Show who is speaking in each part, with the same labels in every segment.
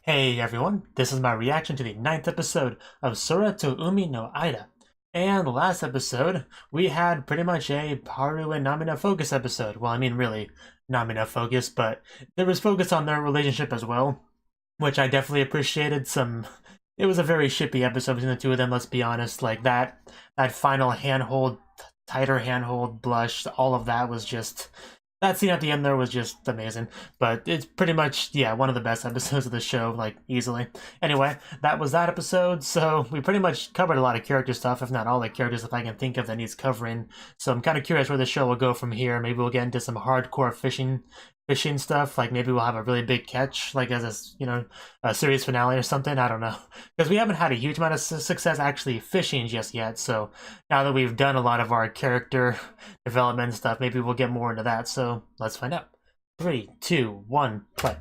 Speaker 1: Hey everyone, this is my reaction to the 9th episode of Sora to Umi no Aida. And last episode, we had pretty much a Haru and Namina focus episode. Well, I mean really, Namina focus, but there was focus on their relationship as well, which I definitely appreciated. It was a very shippy episode between the two of them, let's be honest. Like that final handhold, tighter handhold, blush, all of that was just that scene at the end there was just amazing. But it's pretty much, yeah, one of the best episodes of the show, like, easily. Anyway, that was that episode, so we pretty much covered a lot of character stuff, if not all the characters if I can think of that needs covering. So I'm kind of curious where the show will go from here. Maybe we'll get into some hardcore fishing stuff, like maybe we'll have a really big catch, like as a series finale or something. I don't know, because we haven't had a huge amount of success actually fishing just yet. So now that we've done a lot of our character development stuff, maybe we'll get more into that. So let's find out. 3, 2, 1, play.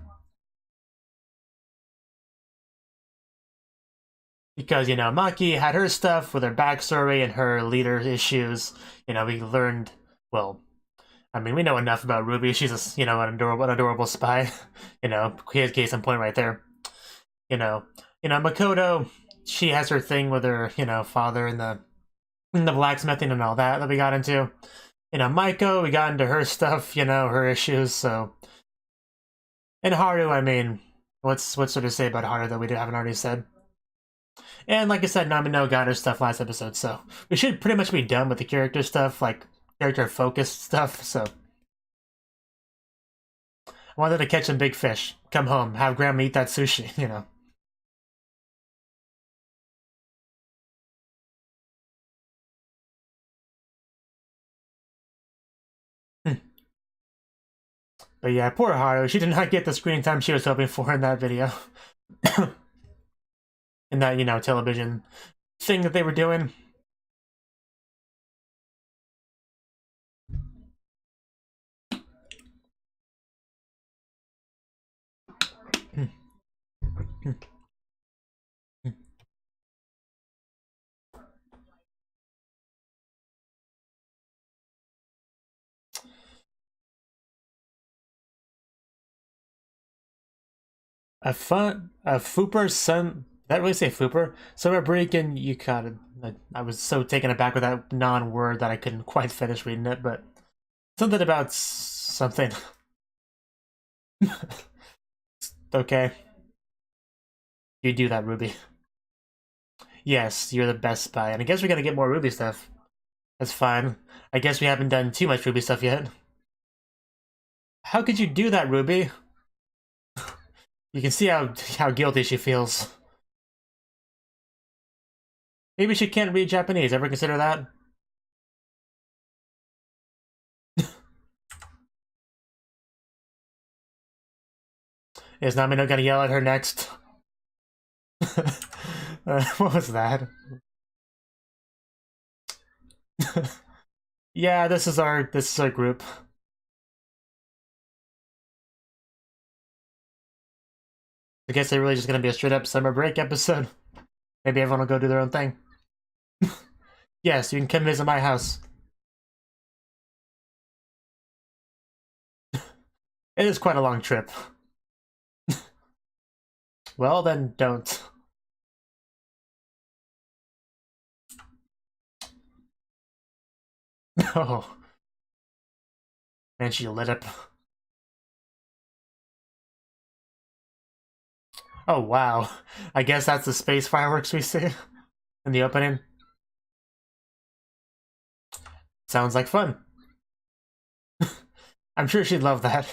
Speaker 1: Because Maki had her stuff with her backstory and her leader issues. We learned, well, I mean, we know enough about Ruby. She's an adorable spy. Case in point right there. Makoto, she has her thing with her, father and the blacksmithing and all that we got into. Maiko, we got into her stuff, her issues. So, and Haru, I mean, what's sort of say about Haru that we haven't already said? And like I said, Namino got her stuff last episode, so we should pretty much be done with the character stuff, like character focused stuff. So I wanted to catch some big fish, come home, have grandma eat that sushi. But yeah, poor Haru. She did not get the screen time she was hoping for in that video. In that, television thing that they were doing. A Fooper son. Did that really say Fooper? Summer break and you got it. I was so taken aback with that non-word that I couldn't quite finish reading it, but something about something. Okay, you do that, Ruby. Yes, you're the best spy, and I guess we gotta get more Ruby stuff. That's fine. I guess we haven't done too much Ruby stuff yet. How could you do that, Ruby? You can see how guilty she feels. Maybe she can't read Japanese. Ever consider that? Is Namino gonna yell at her next? What was that? Yeah, this is our group. I guess they're really just gonna be a straight up summer break episode. Maybe everyone will go do their own thing. Yes, you can come visit my house. It is quite a long trip. Well, then don't. No. And she lit up. Oh, wow. I guess that's the space fireworks we see in the opening. Sounds like fun. I'm sure she'd love that.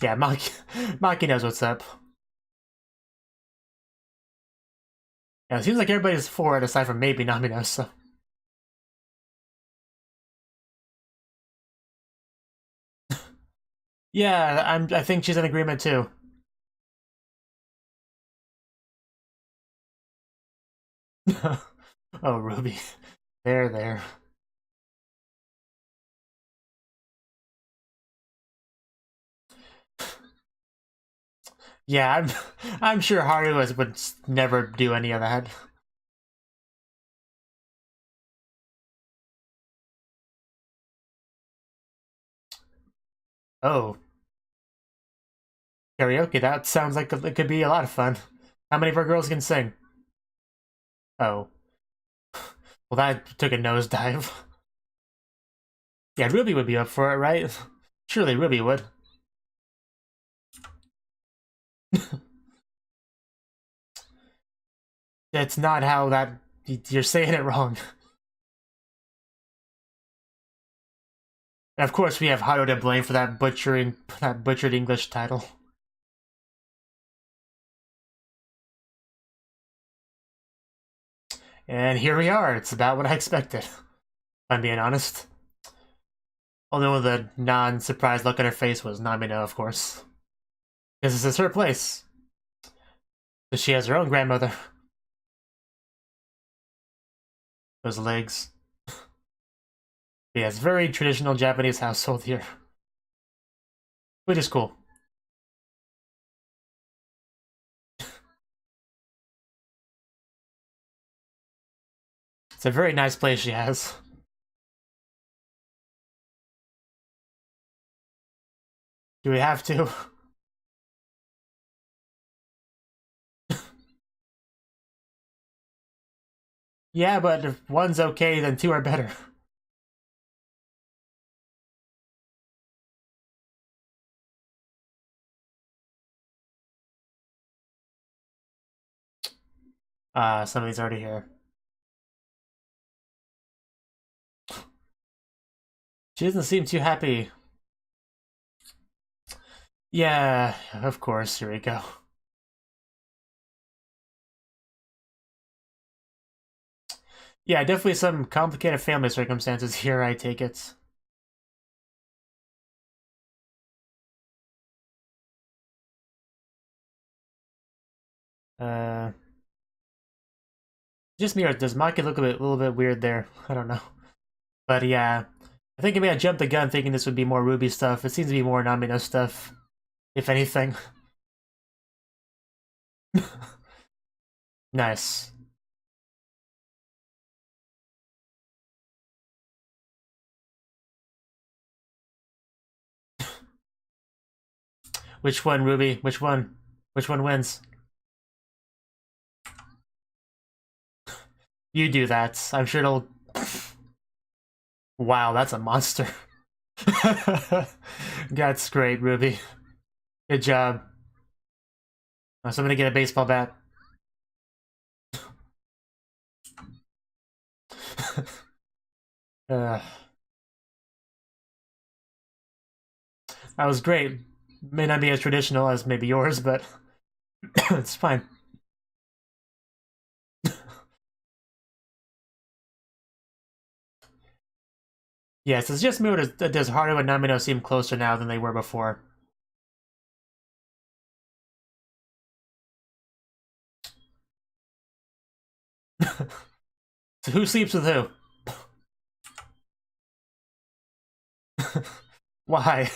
Speaker 1: Yeah, Maki knows what's up. Yeah, it seems like everybody's for it aside from maybe Namino, so. Yeah, I think she's in agreement too. Oh, Ruby. There. Yeah, I'm sure Haru would never do any of that. Oh. Karaoke, that sounds like it could be a lot of fun. How many of our girls can sing? Oh. Well, that took a nosedive. Yeah, Ruby would be up for it, right? Surely Ruby would. That's not how that... You're saying it wrong. And of course, we have Haru to blame for that butchered English title. And here we are. It's about what I expected. If I'm being honest. Although the non-surprised look on her face was Namino, of course. Because this is her place. Because she has her own grandmother. Those legs. Yeah, it's very traditional Japanese household here. Which is cool. It's a very nice place she has. Do we have to? Yeah, but if one's okay, then two are better. Somebody's already here. She doesn't seem too happy. Yeah, of course, here we go. Yeah, definitely some complicated family circumstances here, I take it. Uh, just me, or does Maki look a little bit weird there? I don't know. But yeah, I think maybe I jumped the gun thinking this would be more Ruby stuff. It seems to be more Namino stuff, if anything. Nice. Which one, Ruby? Which one? Which one wins? You do that. I'm sure it'll... Wow, that's a monster. That's great, Ruby. Good job. Oh, so I'm gonna get a baseball bat. That was great. May not be as traditional as maybe yours, but it's fine. Yes, it's just me. Does Haru and Namino seem closer now than they were before? So who sleeps with who? Why?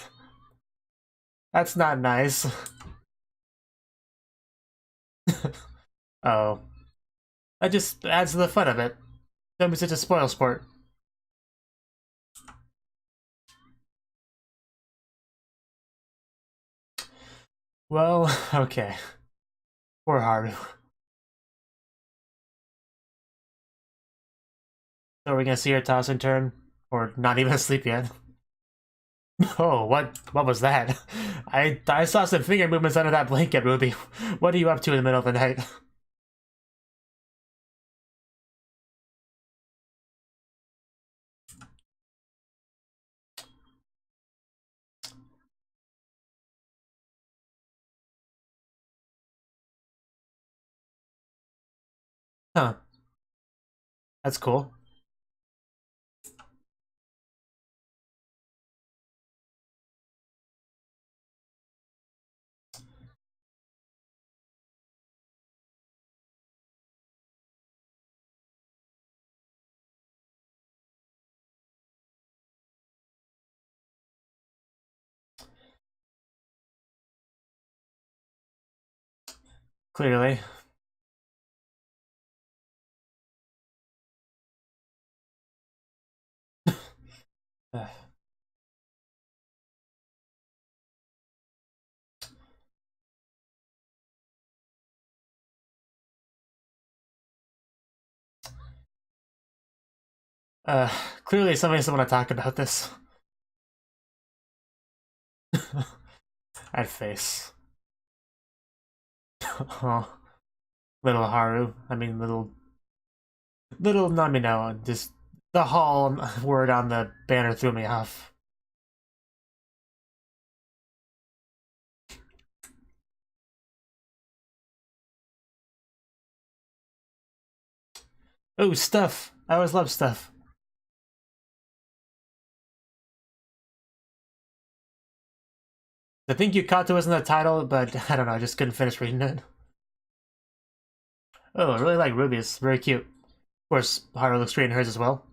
Speaker 1: That's not nice. Oh. That just adds to the fun of it. Don't be such a spoil sport. Well, okay. Poor Haru. So are we gonna see her toss and turn? Or not even asleep yet? Oh, what was that? I saw some finger movements under that blanket, Ruby. What are you up to in the middle of the night? Huh. That's cool. Clearly. Clearly somebody doesn't want to talk about this. I'd face. Oh, little Haru. I mean, little Namino. Just the hall word on the banner threw me off. Oh, stuff. I always love stuff. I think Yukato was in the title, but I don't know, I just couldn't finish reading it. Oh, I really like Ruby's. Very cute. Of course, Haru looks great in hers as well.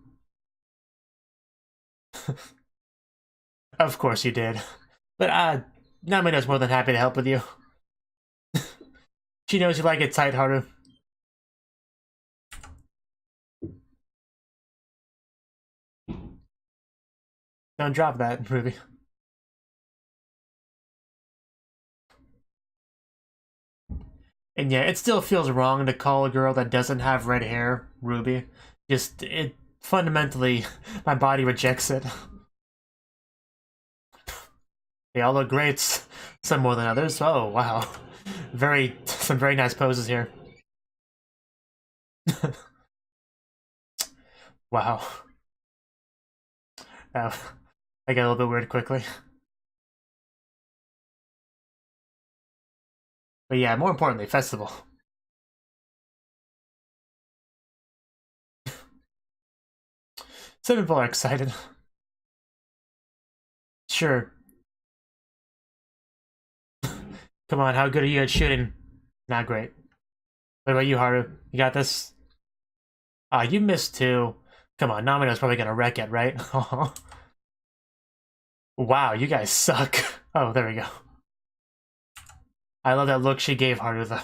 Speaker 1: Of course you did. But, Namino's more than happy to help with you. She knows you like it tight, Haru. Don't drop that, Ruby. And yeah, it still feels wrong to call a girl that doesn't have red hair Ruby. Just, it fundamentally, my body rejects it. They all look great, some more than others. Oh, wow. Some very nice poses here. Wow. I got a little bit weird quickly. But yeah, more importantly, festival. Some people are excited. Sure. Come on, how good are you at shooting? Not great. What about you, Haru? You got this? Ah, you missed too. Come on, Namino's probably gonna wreck it, right? Wow, you guys suck. Oh, there we go. I love that look she gave Haru, though.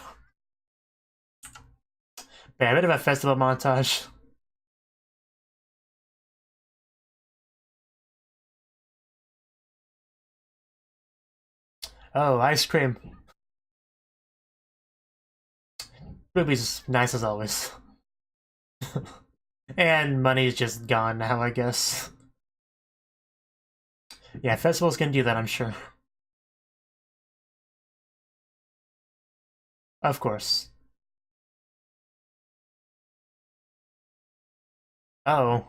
Speaker 1: Yeah, a bit of a festival montage. Oh, ice cream. Ruby's nice as always. And money's just gone now, I guess. Yeah, festivals can do that, I'm sure. Of course. Oh.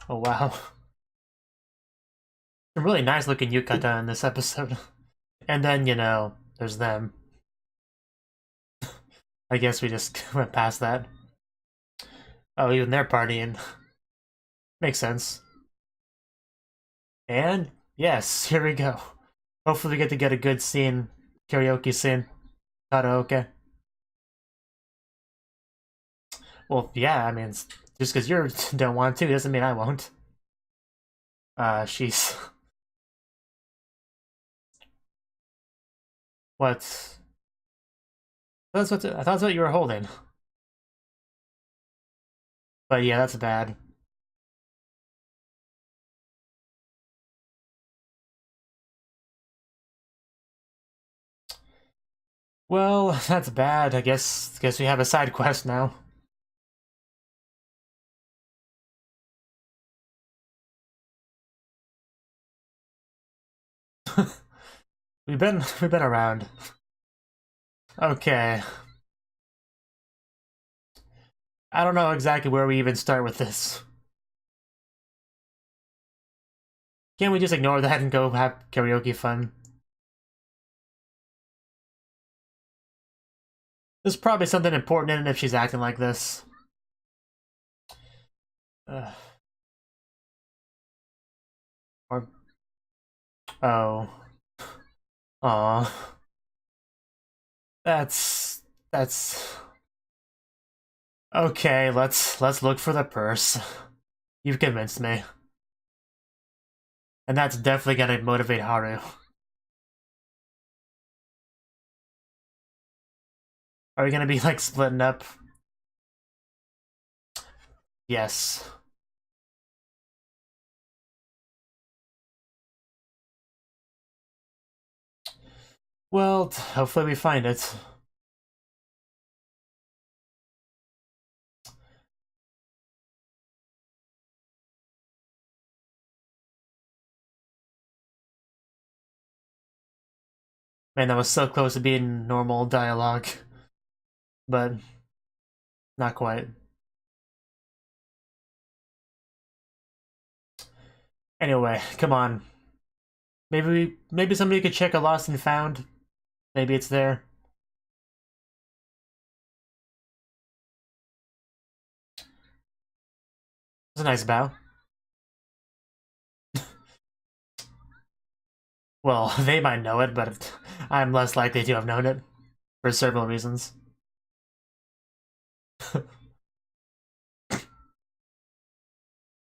Speaker 1: Oh, wow. Some really nice looking yukata in this episode. And then, you know, there's them. I guess we just went past that. Oh, even they're partying. Makes sense. And, yes, here we go. Hopefully we get to get a good scene. Karaoke scene. Karaoke. Well, yeah, I mean, just because you don't want to doesn't mean I won't. She's... What? I thought that's what you were holding. But yeah, that's bad. Well, that's bad. I guess we have a side quest now. we've been around. Okay. I don't know exactly where we even start with this. Can't we just ignore that and go have karaoke fun? There's probably something important in it if she's acting like this. Or... Oh. Aw. That's... Okay, let's look for the purse. You've convinced me. And that's definitely gonna motivate Haru. Are we gonna be, like, splitting up? Yes. Well, hopefully we find it. Man, that was so close to being normal dialogue. But not quite. Anyway, come on. Maybe somebody could check a lost and found. Maybe it's there. It's a nice bow. Well, they might know it, but I'm less likely to have known it. For several reasons.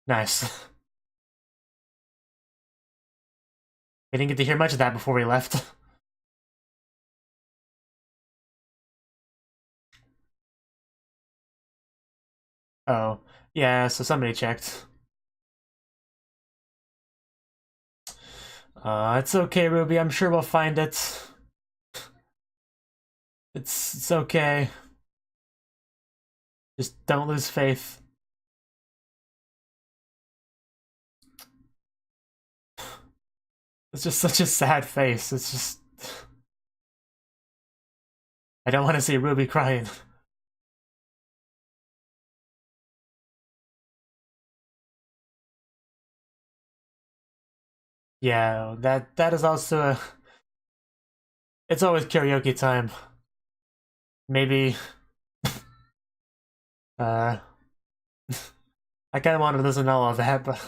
Speaker 1: Nice. We didn't get to hear much of that before we left. Oh, yeah, so somebody checked. It's okay, Ruby, I'm sure we'll find it. It's okay. Just don't lose faith. It's just such a sad face. It's just... I don't want to see Ruby crying. Yeah, that is also a... It's always karaoke time. Maybe... I kinda wanted to listen to all of that, but...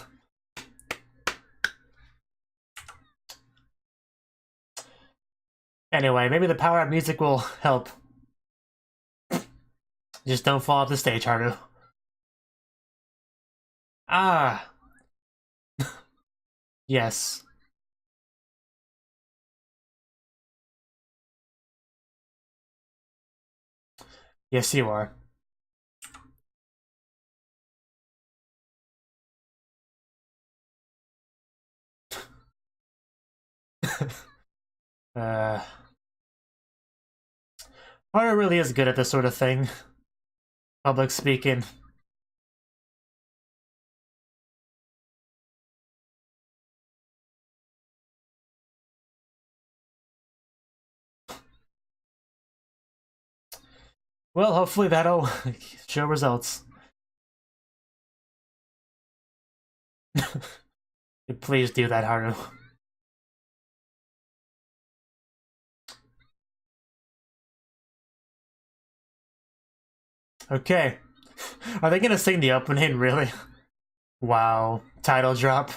Speaker 1: Anyway, maybe the power up music will help. Just don't fall off the stage, Haru. Ah! Yes. Yes, you are. Haru really is good at this sort of thing. Public speaking. Well, hopefully that'll show results. Please do that, Haru. Okay. Are they gonna sing the opening, really? Wow. Title drop.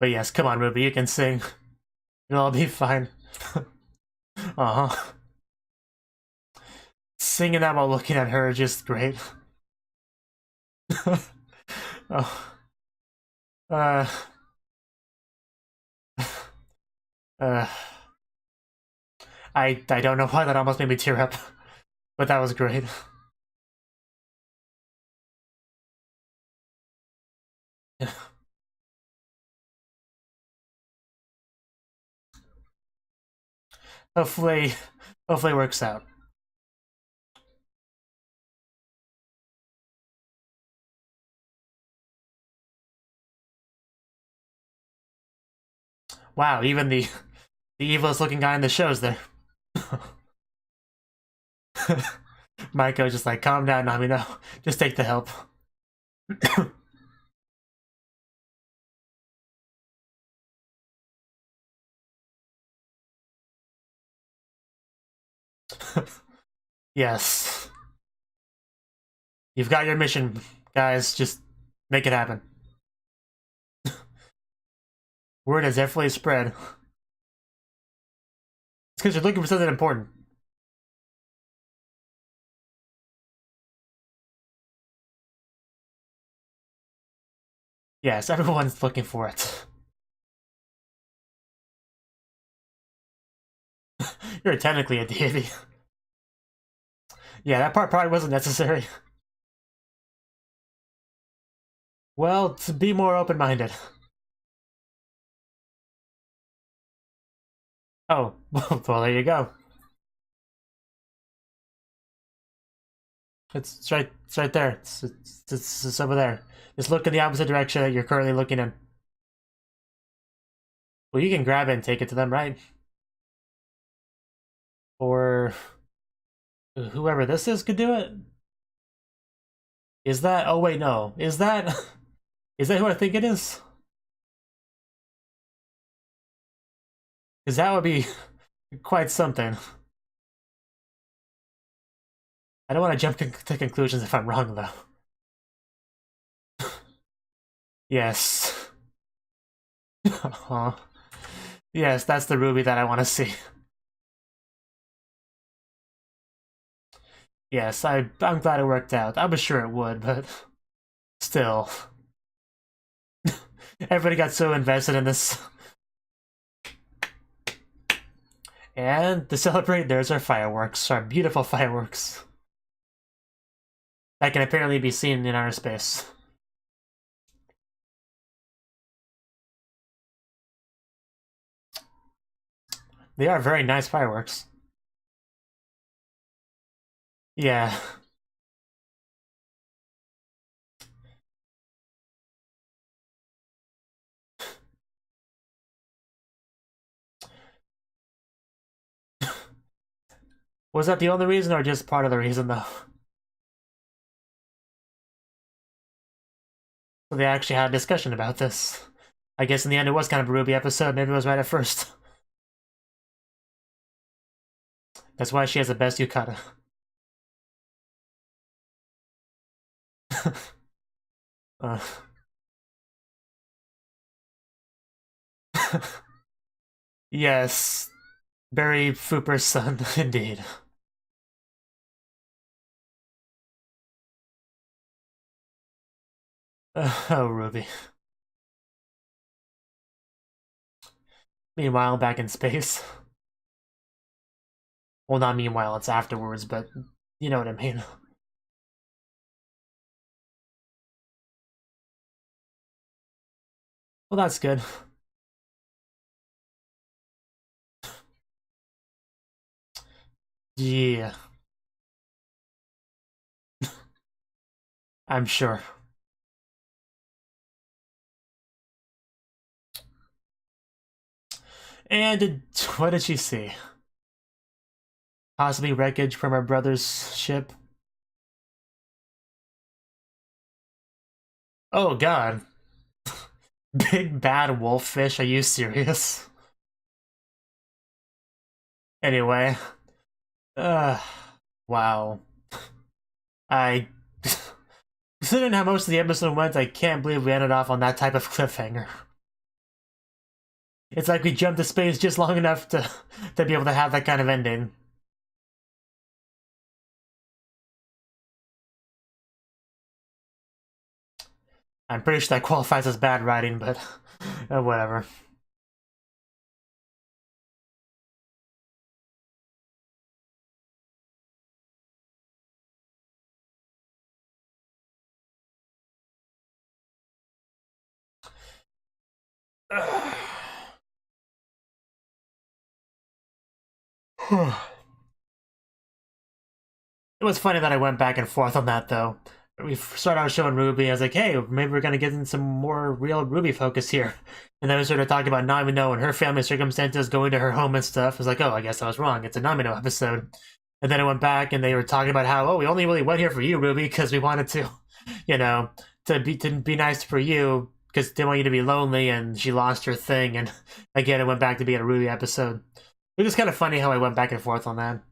Speaker 1: But yes, come on, Ruby, you can sing. It'll all be fine. Uh-huh. Singing that while looking at her, just great. Oh. Uh... Uh... I don't know why that almost made me tear up, but that was great. Hopefully it works out. Wow, even the evilest looking guy in the show's there. Maiko just like, calm down, Nami, no. Just take the help. Yes. You've got your mission, guys. Just make it happen. Word has definitely spread. It's because you're looking for something important. Yes, everyone's looking for it. You're technically a deity. Yeah, that part probably wasn't necessary. Well, to be more open-minded. Oh, well, there you go. It's right there. It's over there. Just look in the opposite direction that you're currently looking in. Well, you can grab it and take it to them, right? Or whoever this is could do it? Is that... Oh, wait, no. Is that... Is that who I think it is? Because that would be quite something. I don't want to jump to conclusions if I'm wrong, though. Yes. Yes, that's the Ruby that I want to see. Yes, I'm glad it worked out. I was sure it would, but still. Everybody got so invested in this. And to celebrate, there's our fireworks, our beautiful fireworks. That can apparently be seen in outer space. They are very nice fireworks. Yeah. Was that the only reason or just part of the reason, though? So they actually had a discussion about this. I guess in the end it was kind of a Ruby episode, maybe it was right at first. That's why she has the best yukata. Yes. Very Fooper's son, indeed. Oh, Ruby. Meanwhile, back in space. Well, not meanwhile, it's afterwards, but you know what I mean. Well, that's good. Yeah. I'm sure. And what did she see? Possibly wreckage from her brother's ship? Oh god. Big bad wolf fish, are you serious? Anyway. Wow. I... Considering how most of the episode went, I can't believe we ended off on that type of cliffhanger. It's like we jumped to space just long enough to be able to have that kind of ending. I'm pretty sure that qualifies as bad writing, but whatever. It was funny that I went back and forth on that, though. We started out showing Ruby, I was like, hey, maybe we're gonna get in some more real Ruby focus here. And then we started talking about Namino and her family circumstances, going to her home and stuff. I was like, oh, I guess I was wrong. It's a Namino episode. And then I went back and they were talking about how, oh, we only really went here for you, Ruby, because we wanted to, you know, to be nice for you, because they didn't want you to be lonely, and she lost her thing, and again, it went back to being a Ruby episode. It was kind of funny how I went back and forth on that.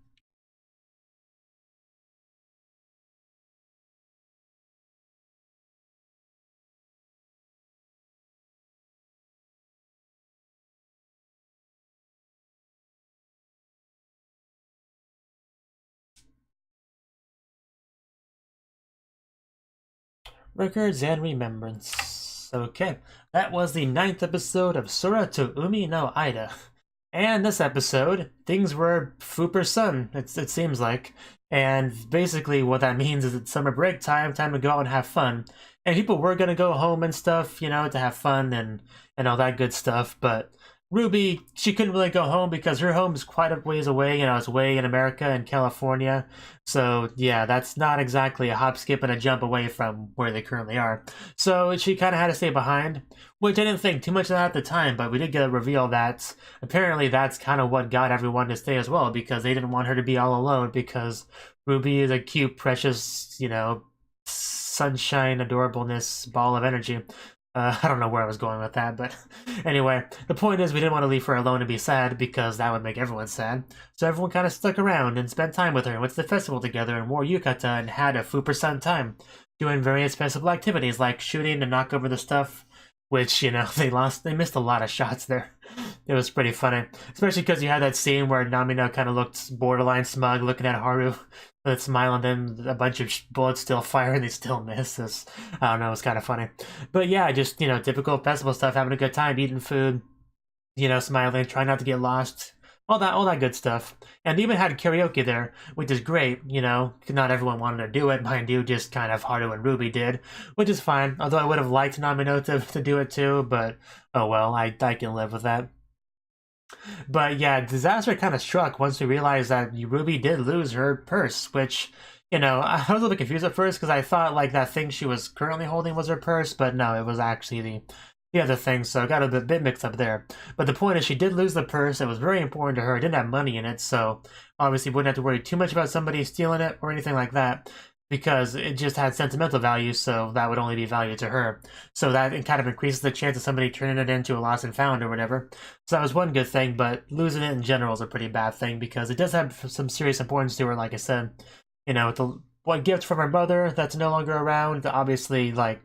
Speaker 1: Records and Remembrance. Okay, that was the 9th episode of Sora to Umi no Aida. And this episode, things were Fooper Sun, it seems like. And basically what that means is it's summer break time, time to go out and have fun. And people were gonna go home and stuff, you know, to have fun and all that good stuff, but Ruby, she couldn't really go home because her home is quite a ways away. You know, it's way in America in California. So yeah, that's not exactly a hop, skip, and a jump away from where they currently are. So she kind of had to stay behind, which I didn't think too much of that at the time, but we did get a reveal that apparently that's kind of what got everyone to stay as well, because they didn't want her to be all alone, because Ruby is a cute, precious, you know, sunshine, adorableness, ball of energy. I don't know where I was going with that, but anyway, the point is we didn't want to leave her alone and be sad, because that would make everyone sad. So everyone kind of stuck around and spent time with her and went to the festival together and wore yukata and had a fuper time, doing various festival activities like shooting to knock over the stuff, which, you know, they missed a lot of shots there. It was pretty funny, especially because you had that scene where Namino kind of looked borderline smug looking at Haru with a smile, and then a bunch of bullets still fire and they still miss. I don't know, it was kind of funny. But yeah, just, you know, typical festival stuff, having a good time, eating food, you know, smiling, trying not to get lost, all that good stuff. And they even had karaoke there, which is great, you know. Not everyone wanted to do it, mind you, just kind of Haru and Ruby did, which is fine. Although I would have liked Namino to do it too, but oh well, I can live with that. But yeah, disaster kind of struck once we realized that Ruby did lose her purse, which, you know, I was a little bit confused at first because I thought like that thing she was currently holding was her purse, but no, it was actually the other thing, so I got a bit mixed up there. But the point is, she did lose the purse. It was very important to her. It didn't have money in it, so obviously wouldn't have to worry too much about somebody stealing it or anything like that, because it just had sentimental value, so that would only be value to her. So that kind of increases the chance of somebody turning it into a lost and found or whatever. So that was one good thing, but losing it in general is a pretty bad thing, because it does have some serious importance to her, like I said. You know, one gift from her mother that's no longer around, obviously, like,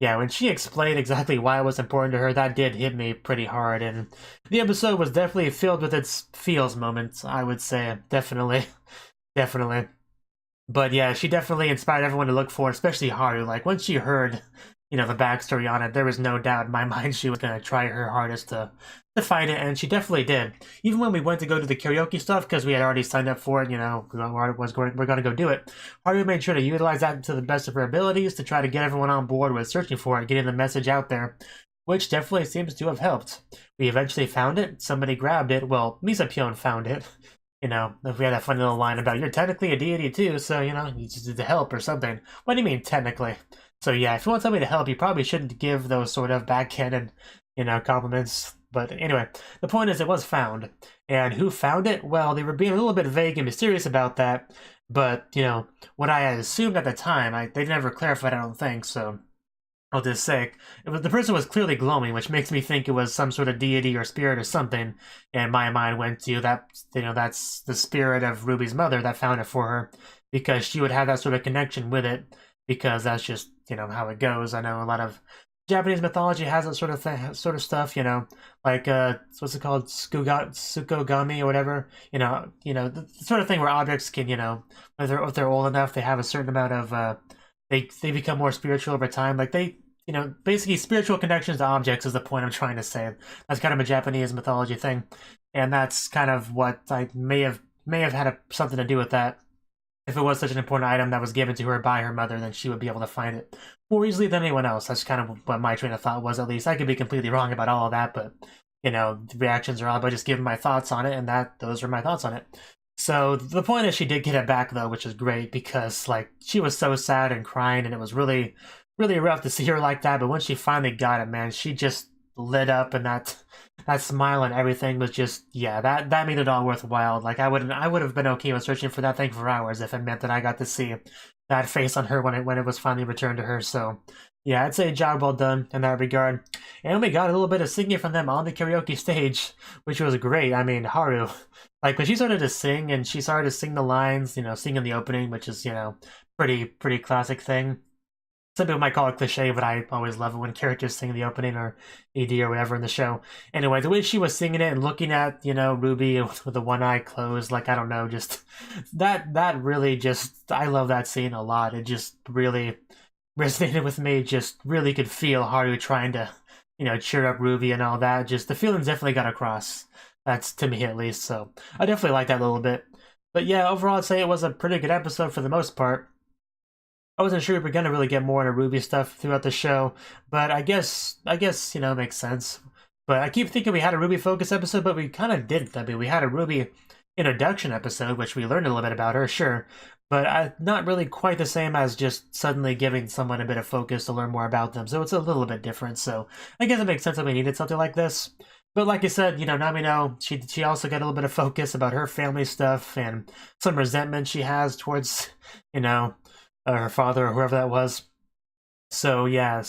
Speaker 1: yeah, when she explained exactly why it was important to her, that did hit me pretty hard, and the episode was definitely filled with its feels moments, I would say. Definitely. Definitely. But yeah, she definitely inspired everyone to look for, especially Haru. Like, once she heard, you know, the backstory on it, there was no doubt in my mind she was going to try her hardest to find it, and she definitely did. Even when we went to go to the karaoke stuff, because we had already signed up for it, you know, we're going to go do it, Haru made sure to utilize that to the best of her abilities to try to get everyone on board with searching for it, getting the message out there, which definitely seems to have helped. We eventually found it, somebody grabbed it, well, Misapyon found it. You know, if we had that funny little line about, you're technically a deity too, so, you know, you just need to help or something. What do you mean, technically? So yeah, if you want somebody to help, you probably shouldn't give those sort of backhanded, you know, compliments. But anyway, the point is it was found. And who found it? Well, they were being a little bit vague and mysterious about that. But, you know, what I had assumed at the time, they never clarified, I don't think, so I'll just say, the person was clearly glowing, which makes me think it was some sort of deity or spirit or something. And my mind went to that, you know, that's the spirit of Ruby's mother that found it for her, because she would have that sort of connection with it, because that's just, you know, how it goes. I know a lot of Japanese mythology has that sort of stuff, you know, like what's it called, Tsukogami or whatever, you know, the sort of thing where objects can, you know, if they're old enough, they have a certain amount of they become more spiritual over time. Like you know, basically spiritual connections to objects is the point I'm trying to say. That's kind of a Japanese mythology thing, and that's kind of what I may have had something to do with that. If it was such an important item that was given to her by her mother, then she would be able to find it more easily than anyone else. That's kind of what my train of thought was, at least. I could be completely wrong about all of that, but, you know, the reactions are all about just giving my thoughts on it, and those are my thoughts on it. So the point is she did get it back, though, which is great, because, like, she was so sad and crying, and it was really, really rough to see her like that. But when she finally got it, man, she just lit up, and that smile and everything was just, yeah, that made it all worthwhile. Like, I would have been okay with searching for that thing for hours if it meant that I got to see that face on her when it was finally returned to her. So yeah, I'd say job well done in that regard. And we got a little bit of singing from them on the karaoke stage, which was great. I mean, Haru, like, when she started to sing and she started to sing the lines, you know, singing the opening, which is, you know, pretty classic thing. Some people might call it cliche, but I always love it when characters sing the opening or ED or whatever in the show. Anyway, the way she was singing it and looking at, you know, Ruby with the one eye closed, like, I don't know, just that really just, I love that scene a lot. It just really resonated with me. Just really could feel Haru trying to, you know, cheer up Ruby and all that. Just the feelings definitely got across. That's to me, at least. So I definitely like that a little bit. But yeah, overall, I'd say it was a pretty good episode for the most part. I wasn't sure we were gonna really get more into Ruby stuff throughout the show, but I guess, you know, it makes sense. But I keep thinking we had a Ruby focus episode, but we kind of didn't. I mean, we had a Ruby introduction episode, which we learned a little bit about her, sure, but not really quite the same as just suddenly giving someone a bit of focus to learn more about them. So it's a little bit different. So I guess it makes sense that we needed something like this. But like I said, Namino, she also got a little bit of focus about her family stuff and some resentment she has towards, her father or whoever that was. So yeah,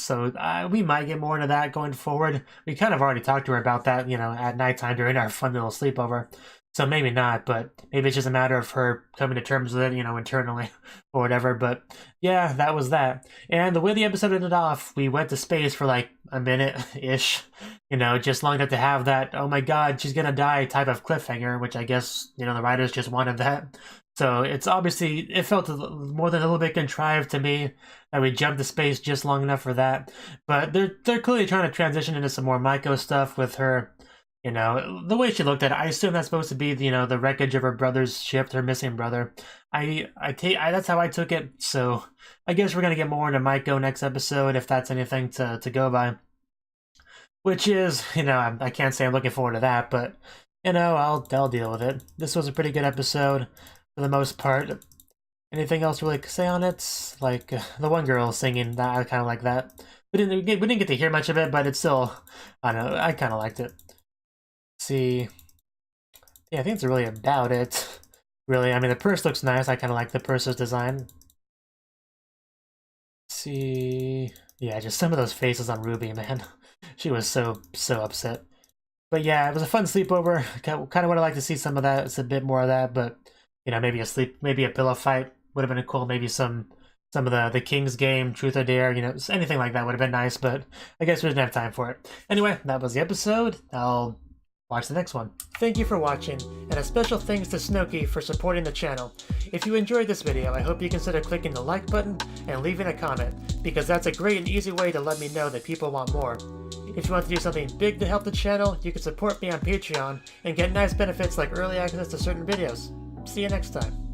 Speaker 1: we might get more into that going forward. We kind of already talked to her about that, at nighttime during our fun little sleepover. So maybe not, but maybe it's just a matter of her coming to terms with it, internally or whatever. But yeah, that was that. And the way the episode ended off, we went to space for like a minute-ish, just long enough to have that, oh my god, she's gonna die type of cliffhanger, which I guess, the writers just wanted that. So it's obviously, it felt more than a little bit contrived to me that we jumped to space just long enough for that. But they're clearly trying to transition into some more Maiko stuff with her. The way she looked at it, I assume that's supposed to be, the wreckage of her brother's ship, her missing brother. That's how I took it. So I guess we're gonna get more into Maiko next episode, if that's anything to go by. Which is, I can't say I'm looking forward to that, but I'll deal with it. This was a pretty good episode for the most part. Anything else really to say on it? Like the one girl singing, that I kind of like that. We didn't get to hear much of it, but it's still, I don't know, I kind of liked it. See, yeah, I think it's really about it. Really, I mean, the purse looks nice. I kind of like the purse's design. See, yeah, just some of those faces on Ruby, man. She was so upset. But yeah, it was a fun sleepover. Kind of would have liked to see some of that. It's a bit more of that, but maybe a pillow fight would have been cool. Maybe some of the King's Game, Truth or Dare, anything like that would have been nice. But I guess we didn't have time for it. Anyway, that was the episode. I'll watch the next one. Thank you for watching, and a special thanks to Cnouki for supporting the channel. If you enjoyed this video, I hope you consider clicking the like button and leaving a comment, because that's a great and easy way to let me know that people want more. If you want to do something big to help the channel, you can support me on Patreon and get nice benefits like early access to certain videos. See you next time.